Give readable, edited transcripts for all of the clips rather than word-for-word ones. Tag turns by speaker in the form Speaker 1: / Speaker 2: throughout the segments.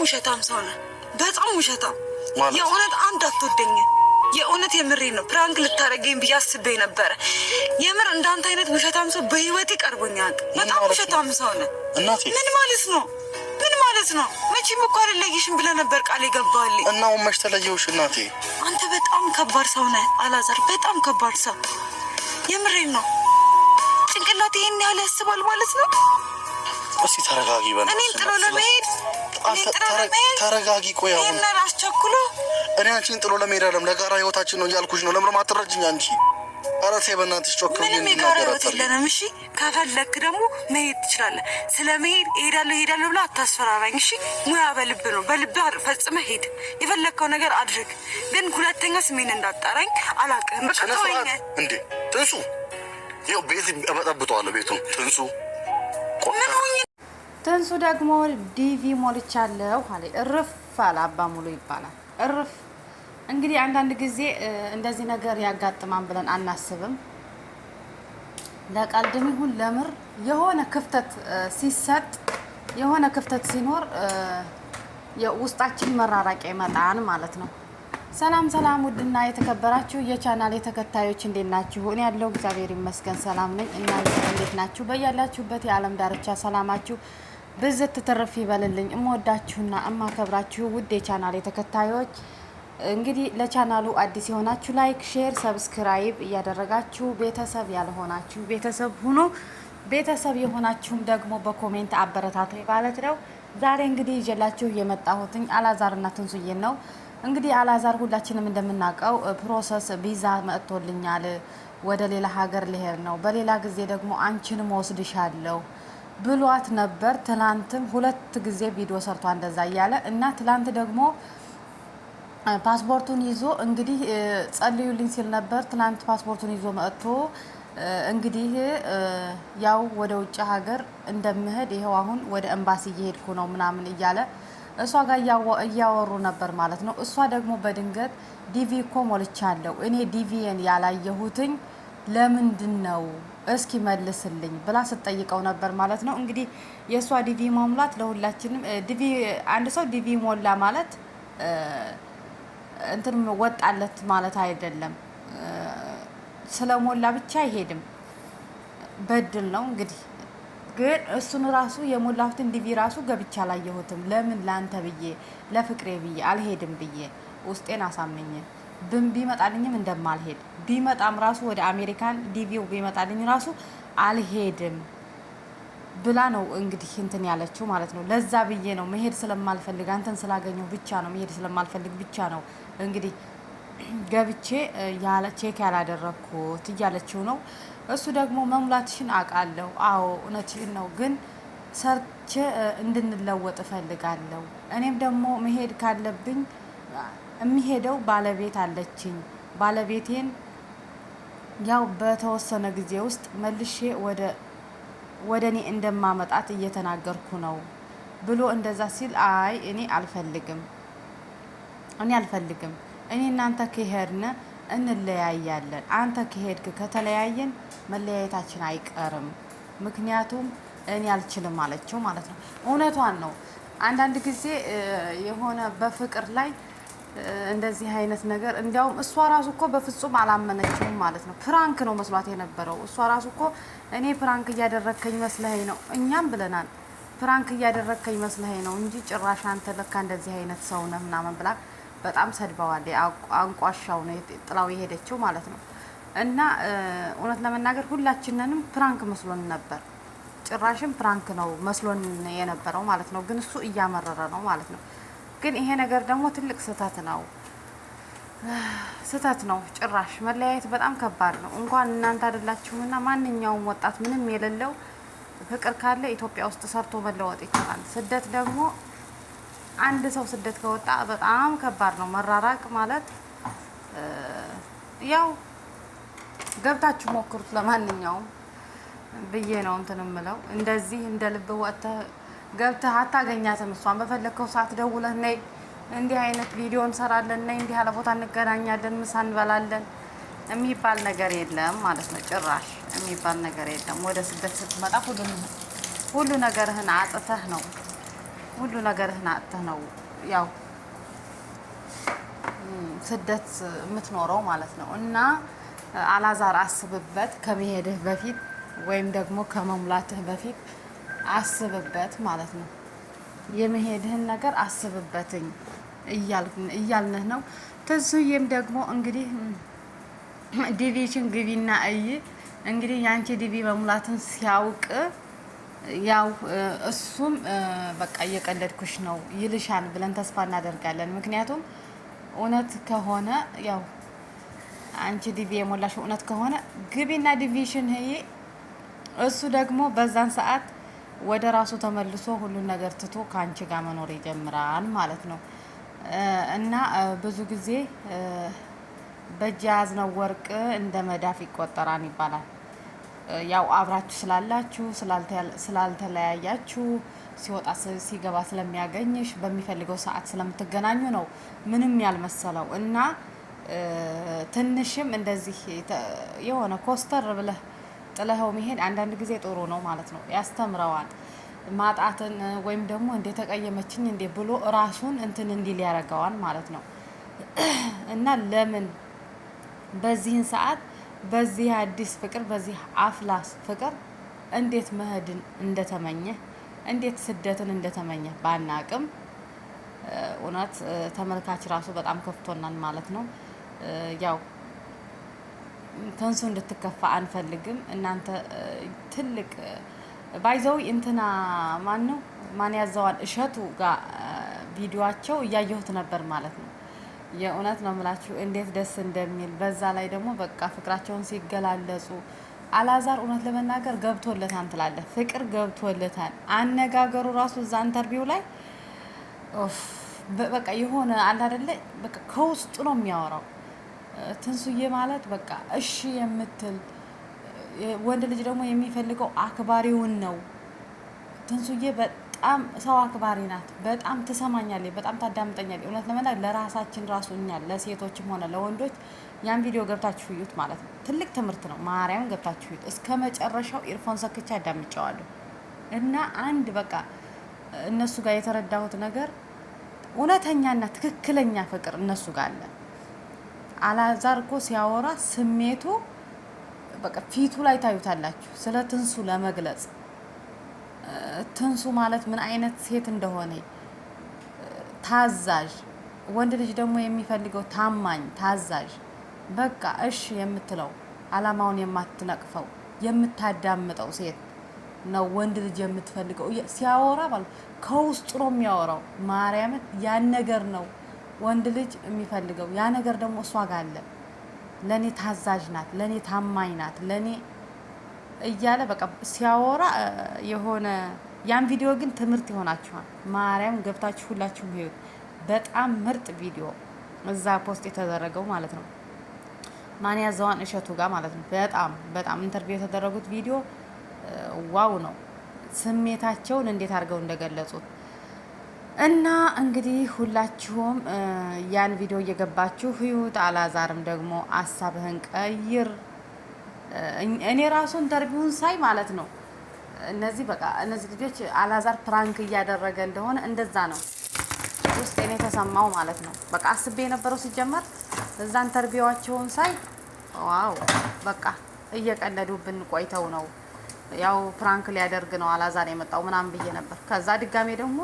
Speaker 1: ውሸታም ሰው ነህ። በጣም ውሸታም። የእውነት አንድ አትወደኝ። የእውነት የምሬ ነው። ፕራንክ ልታረገኝ ብዬ አስቤ ነበረ። የምር እንዳንተ አይነት ውሸታም ሰው በህይወቴ ቀርቦኛል። በጣም ውሸታም ሰው ነህ። ምን ማለት ነው? ምን ማለት ነው? መቼም እኮ አልለይሽም ብለህ ነበር ቃል የገባህልኝ።
Speaker 2: እና መች ተለየሁሽ እናቴ?
Speaker 1: አንተ በጣም ከባድ ሰው ነህ አላዛር፣ በጣም ከባድ ሰው። የምሬን ነው። ጭንቅላት ይሄን ያህል ያስባል ማለት ነው?
Speaker 2: እስቲ ተረጋጊ።
Speaker 1: እኔን ጥሎ ለመሄድ
Speaker 2: ተረጋጊ። ቆይ አሁን
Speaker 1: ይሄን አስቸኩሎ
Speaker 2: እኔ አንቺን ጥሎ ለመሄድ አይደለም ለጋራ ህይወታችን ነው እያልኩሽ ነው። ለምን ማትረጅኝ አንቺ? ኧረ ተይ በእናትሽ ጮክ ብዬ
Speaker 1: ምንም የጋራ ህይወት የለንም። እሺ ከፈለክ ደግሞ መሄድ ትችላለህ። ስለመሄድ እሄዳለሁ ብለህ አታስፈራራኝ። እሺ ሙያ በልብ ነው። በልብህ ፈጽመህ ሄድ። የፈለግከው ነገር አድርግ። ግን ሁለተኛ ስሜን እንዳጣራኝ አላውቅም። በቃ ተወኝ።
Speaker 2: እንዴ ትንሱ፣ ይኸው ቤት እበጠብጠዋለሁ ቤቱን። ትንሱ
Speaker 3: ትንሱ ደግሞ ዲቪ ሞልቻለሁ አለ። እርፍ አለ። አባ ሙሉ ይባላል። እርፍ። እንግዲህ አንዳንድ ጊዜ እንደዚህ ነገር ያጋጥማን ብለን አናስብም። ለቀልድም ይሁን ለምር የሆነ ክፍተት ሲሰጥ የሆነ ክፍተት ሲኖር የውስጣችን መራራቂያ ይመጣን ማለት ነው። ሰላም ሰላም፣ ውድና የተከበራችሁ የቻናል ተከታዮች እንዴት ናችሁ? እኔ ያለው እግዚአብሔር ይመስገን ሰላም ነኝ። እናንተ እንዴት ናችሁ? በያላችሁበት የዓለም ዳርቻ ሰላማችሁ ብዝት ትርፍ ይበልልኝ። እምወዳችሁና እማከብራችሁ ውድ የቻናል ተከታዮች እንግዲህ ለቻናሉ አዲስ የሆናችሁ ላይክ፣ ሼር፣ ሰብስክራይብ እያደረጋችሁ ቤተሰብ ያልሆናችሁ ቤተሰብ ሁኑ። ቤተሰብ የሆናችሁም ደግሞ በኮሜንት አበረታቱ ማለት ነው። ዛሬ እንግዲህ ይዤላችሁ የመጣሁትኝ አላዛርና ትንሱዬን ነው። እንግዲህ አላዛር ሁላችንም እንደምናውቀው ፕሮሰስ ቪዛ መጥቶልኛል፣ ወደ ሌላ ሀገር ልሄድ ነው፣ በሌላ ጊዜ ደግሞ አንቺንም ወስድሻለሁ ብሏት ነበር። ትላንትም 2 ጊዜ ቪዲዮ ሰርቷ እንደዛ እያለ እና ትላንት ደግሞ ፓስፖርቱን ይዞ እንግዲህ ጸልዩልኝ ሲል ነበር። ትላንት ፓስፖርቱን ይዞ መጥቶ እንግዲህ ያው ወደ ውጭ ሀገር እንደምሄድ ይኸው አሁን ወደ ኤምባሲ እየሄድኩ ነው ምናምን እያለ እሷ ጋር እያወሩ ነበር ማለት ነው። እሷ ደግሞ በድንገት ዲቪ እኮ ሞልቻለሁ እኔ ዲቪን ያላየሁትኝ ለምንድን ነው እስኪ መልስልኝ ብላ ስትጠይቀው ነበር ማለት ነው። እንግዲህ የእሷ ዲቪ መሙላት ለሁላችንም ዲቪ አንድ ሰው ዲቪ ሞላ ማለት እንትን ወጣለት ማለት አይደለም። ስለሞላ ብቻ አይሄድም፣ በድል ነው እንግዲህ። ግን እሱን ራሱ የሞላሁትን ዲቪ ራሱ ገብቻ አላየሁትም። ለምን ላንተ ብዬ ለፍቅሬ ብዬ አልሄድም ብዬ ውስጤን አሳመኘ። ቢመጣልኝም እንደማልሄድ ቢመጣም ራሱ ወደ አሜሪካን ዲቪው ቢመጣልኝ ራሱ አልሄድም ብላ ነው እንግዲህ እንትን ያለችው ማለት ነው። ለዛ ብዬ ነው መሄድ ስለማልፈልግ አንተን ስላገኘው ብቻ ነው መሄድ ስለማልፈልግ ብቻ ነው እንግዲህ ገብቼ ያለ ቼክ ያላደረኩት እያለችው ነው። እሱ ደግሞ መሙላትሽን አውቃለሁ፣ አዎ እውነትሽን ነው፣ ግን ሰርቼ እንድንለወጥ እፈልጋለሁ። እኔም ደግሞ መሄድ ካለብኝ የሚሄደው ባለቤት አለችኝ፣ ባለቤቴን ያው በተወሰነ ጊዜ ውስጥ መልሼ ወደ እኔ እንደማመጣት እየተናገርኩ ነው ብሎ እንደዛ ሲል አይ እኔ አልፈልግም እኔ እናንተ ከሄድን እንለያያለን። አንተ ከሄድክ ከተለያየን መለያየታችን አይቀርም፣ ምክንያቱም እኔ አልችልም አለችው ማለት ነው። እውነቷን ነው። አንዳንድ ጊዜ የሆነ በፍቅር ላይ እንደዚህ አይነት ነገር እንዲያውም እሷ ራሱ እኮ በፍጹም አላመነችውም ማለት ነው። ፕራንክ ነው መስሏት የነበረው። እሷ ራሱ እኮ እኔ ፕራንክ እያደረግከኝ መስለኸኝ ነው፣ እኛም ብለናል ፕራንክ እያደረግከኝ መስለኸኝ ነው እንጂ ጭራሽ አንተ ለካ እንደዚህ አይነት ሰው ነህ ምናምን ብላ በጣም ሰድባዋል። አንቋሻው ነው ጥላው የሄደችው ማለት ነው። እና እውነት ለመናገር ሁላችንንም ፕራንክ መስሎን ነበር። ጭራሽም ፕራንክ ነው መስሎን የነበረው ማለት ነው። ግን እሱ እያመረረ ነው ማለት ነው። ግን ይሄ ነገር ደግሞ ትልቅ ስህተት ነው። ጭራሽ መለያየት በጣም ከባድ ነው። እንኳን እናንተ አይደላችሁና ማንኛውም ወጣት ምንም የሌለው ፍቅር ካለ ኢትዮጵያ ውስጥ ሰርቶ መለወጥ ይችላል። ስደት ደግሞ አንድ ሰው ስደት ከወጣ በጣም ከባድ ነው። መራራቅ ማለት ያው ገብታችሁ ሞክሩት። ለማንኛውም ብዬ ነው እንትን እምለው። እንደዚህ እንደ ልብ ወጥተህ ገብተህ አታገኛትም። እሷን በፈለከው ሰዓት ደውለህ ነይ እንዲህ አይነት ቪዲዮ እንሰራለን፣ ነይ እንዲህ ያለ ቦታ እንገናኛለን፣ ምሳ እንበላለን የሚባል ነገር የለም ማለት ነው። ጭራሽ የሚባል ነገር የለም። ወደ ስደት ስትመጣ ሁሉ ነገርህን አጥተህ ነው ሁሉ ነገርህን አጥተህ ነው ያው ስደት የምትኖረው ማለት ነው። እና አላዛር አስብበት ከመሄድህ በፊት ወይም ደግሞ ከመሙላትህ በፊት አስብበት ማለት ነው። የመሄድህን ነገር አስብበትኝ እያልንህ ነው። ትንሱዬም ደግሞ እንግዲህ ዲቪሽን ግቢና እይ እንግዲህ የአንቺ ዲቪ መሙላትን ሲያውቅ ያው እሱም በቃ እየቀለድኩሽ ነው ይልሻል ብለን ተስፋ እናደርጋለን። ምክንያቱም እውነት ከሆነ ያው አንቺ ዲቪ የሞላሽ እውነት ከሆነ ግቢና ዲቪሽን እይ። እሱ ደግሞ በዛን ሰዓት ወደ ራሱ ተመልሶ ሁሉን ነገር ትቶ ከአንቺ ጋር መኖር ይጀምራል ማለት ነው። እና ብዙ ጊዜ በእጅ የያዝነው ወርቅ እንደ መዳፍ ይቆጠራል ይባላል። ያው አብራችሁ ስላላችሁ ስላልተለያያችሁ ሲወጣ ሲገባ ስለሚያገኝሽ በሚፈልገው ሰዓት ስለምትገናኙ ነው ምንም ያልመሰለው። እና ትንሽም እንደዚህ የሆነ ኮስተር ብለህ ጥለኸው መሄድ አንዳንድ ጊዜ ጥሩ ነው ማለት ነው። ያስተምረዋል ማጣትን ወይም ደግሞ እንዴ ተቀየመችኝ እንዴ ብሎ ራሱን እንትን እንዲል ያደርገዋል ማለት ነው። እና ለምን በዚህን ሰዓት በዚህ አዲስ ፍቅር በዚህ አፍላስ ፍቅር እንዴት መሄድን እንደተመኘ እንዴት ስደትን እንደተመኘ ባናቅም እውነት ተመልካች ራሱ በጣም ከፍቶናል ማለት ነው። ያው ተንሱ እንድትከፋ አንፈልግም። እናንተ ትልቅ ባይዘው እንትና ማን ያዘዋል እሸቱ ጋር ቪዲዮአቸው እያየሁት ነበር ማለት ነው። የእውነት ነው የምላችሁ እንዴት ደስ እንደሚል በዛ ላይ ደግሞ በቃ ፍቅራቸውን ሲገላለጹ አላዛር እውነት ለመናገር ገብቶለታል ትላለህ። ፍቅር ገብቶለታል። አነጋገሩ ራሱ እዛ ኢንተርቪው ላይ በቃ የሆነ አለ አይደለ በቃ ከውስጡ ነው የሚያወራው። ትንሱዬ ማለት በቃ እሺ የምትል ወንድ ልጅ ደግሞ የሚፈልገው አክባሪውን ነው። ትንሱዬ በጣም ሰው አክባሪ ናት። በጣም ትሰማኛለች፣ በጣም ታዳምጠኛለች። እውነት ለመናገር ለራሳችን ራሱ እኛ ለሴቶችም ሆነ ለወንዶች ያን ቪዲዮ ገብታችሁ እዩት ማለት ነው። ትልቅ ትምህርት ነው። ማርያም ገብታችሁ እዩት እስከ መጨረሻው። ኢርፎን ሰክቼ አዳምጨዋለሁ እና አንድ በቃ እነሱ ጋር የተረዳሁት ነገር እውነተኛና ትክክለኛ ፍቅር እነሱ ጋር አለ። አላዛር እኮ ሲያወራ ስሜቱ በቃ ፊቱ ላይ ታዩታላችሁ። ስለ ትንሱ ለመግለጽ ትንሱ ማለት ምን አይነት ሴት እንደሆነ ታዛዥ፣ ወንድ ልጅ ደግሞ የሚፈልገው ታማኝ፣ ታዛዥ፣ በቃ እሺ የምትለው አላማውን የማትነቅፈው የምታዳምጠው ሴት ነው ወንድ ልጅ የምትፈልገው። ሲያወራ ማለት ከውስጡ ነው የሚያወራው። ማርያምን ያን ነገር ነው ወንድ ልጅ የሚፈልገው። ያ ነገር ደግሞ እሷ ጋር አለ። ለኔ ታዛዥ ናት፣ ለኔ ታማኝ ናት፣ ለኔ እያለ በቃ ሲያወራ የሆነ ያን ቪዲዮ ግን ትምህርት ይሆናችኋል። ማርያም ገብታችሁ ሁላችሁም ይሁት። በጣም ምርጥ ቪዲዮ እዛ ፖስት የተደረገው ማለት ነው። ማን ያዘዋን እሸቱ ጋር ማለት ነው። በጣም ኢንተርቪው የተደረጉት ቪዲዮ ዋው ነው። ስሜታቸውን እንዴት አድርገው እንደገለጹት እና እንግዲህ ሁላችሁም ያን ቪዲዮ እየገባችሁ ህይወት አላዛርም ደግሞ ሀሳብህን ቀይር። እኔ ራሱ ኢንተርቪውን ሳይ ማለት ነው እነዚህ ልጆች አላዛር ፕራንክ እያደረገ እንደሆነ እንደዛ ነው ውስጤን የተሰማው ማለት ነው። በቃ አስቤ የነበረው ሲጀመር እዛ ኢንተርቪዋቸውን ሳይ ዋው በቃ እየቀለዱብን ቆይተው ነው ያው ፕራንክ ሊያደርግ ነው አላዛር የመጣው ምናምን ብዬ ነበር። ከዛ ድጋሜ ደግሞ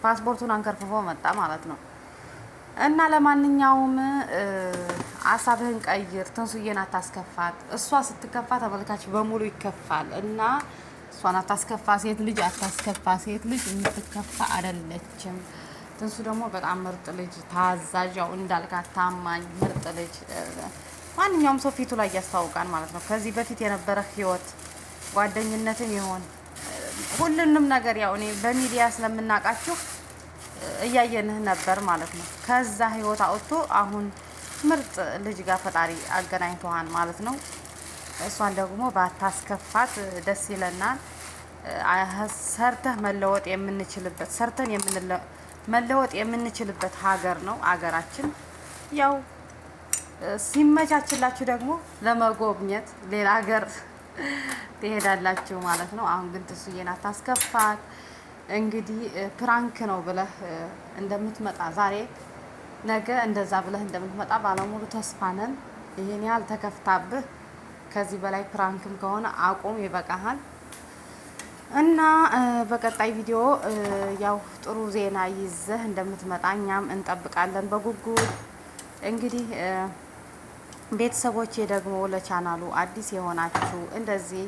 Speaker 3: ፓስፖርቱን አንከርፍፎ መጣ ማለት ነው። እና ለማንኛውም ሀሳብህን ቀይር። ትንሱዬን አታስከፋት። እሷ ስትከፋ ተመልካች በሙሉ ይከፋል። እና እሷን አታስከፋ። ሴት ልጅ አታስከፋ። ሴት ልጅ የምትከፋ አይደለችም። ትንሱ ደግሞ በጣም ምርጥ ልጅ፣ ታዛዥ፣ ያው እንዳልካት ታማኝ ምርጥ ልጅ። ማንኛውም ሰው ፊቱ ላይ ያስታውቃል ማለት ነው። ከዚህ በፊት የነበረ ህይወት ጓደኝነትን ይሆን ሁሉንም ነገር ያው እኔ በሚዲያ ስለምናውቃችሁ እያየንህ ነበር ማለት ነው። ከዛ ህይወት አውጥቶ አሁን ምርጥ ልጅ ጋር ፈጣሪ አገናኝቶሃን ማለት ነው። እሷን ደግሞ ባታስከፋት ደስ ይለናል። ሰርተህ መለወጥ የምንችልበት መለወጥ የምንችልበት ሀገር ነው አገራችን። ያው ሲመቻችላችሁ ደግሞ ለመጎብኘት ሌላ ሀገር ትሄዳላችሁ ማለት ነው። አሁን ግን ትንሱዬን አታስከፋት። እንግዲህ ፕራንክ ነው ብለህ እንደምትመጣ ዛሬ ነገ እንደዛ ብለህ እንደምትመጣ ባለሙሉ ተስፋ ነን። ይሄን ያህል ተከፍታብህ ከዚህ በላይ ፕራንክም ከሆነ አቁም፣ ይበቃሃል። እና በቀጣይ ቪዲዮ ያው ጥሩ ዜና ይዘህ እንደምትመጣ እኛም እንጠብቃለን በጉጉት። እንግዲህ ቤተሰቦቼ ደግሞ ለቻናሉ አዲስ የሆናችሁ እንደዚህ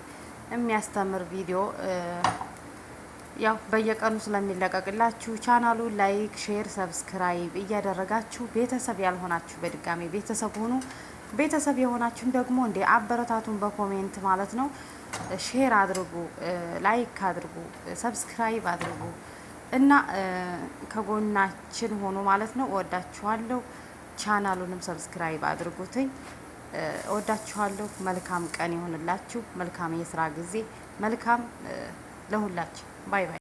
Speaker 3: የሚያስተምር ቪዲዮ ያው በየቀኑ ስለሚለቀቅላችሁ ቻናሉ ላይክ፣ ሼር፣ ሰብስክራይብ እያደረጋችሁ ቤተሰብ ያልሆናችሁ በድጋሚ ቤተሰብ ሁኑ። ቤተሰብ የሆናችሁን ደግሞ እንደ አበረታቱን በኮሜንት ማለት ነው። ሼር አድርጉ፣ ላይክ አድርጉ፣ ሰብስክራይብ አድርጉ እና ከጎናችን ሆኖ ማለት ነው። እወዳችኋለሁ። ቻናሉንም ሰብስክራይብ አድርጉትኝ። እወዳችኋለሁ። መልካም ቀን ይሆንላችሁ። መልካም የስራ ጊዜ። መልካም ለሁላችሁ። ባይ ባይ።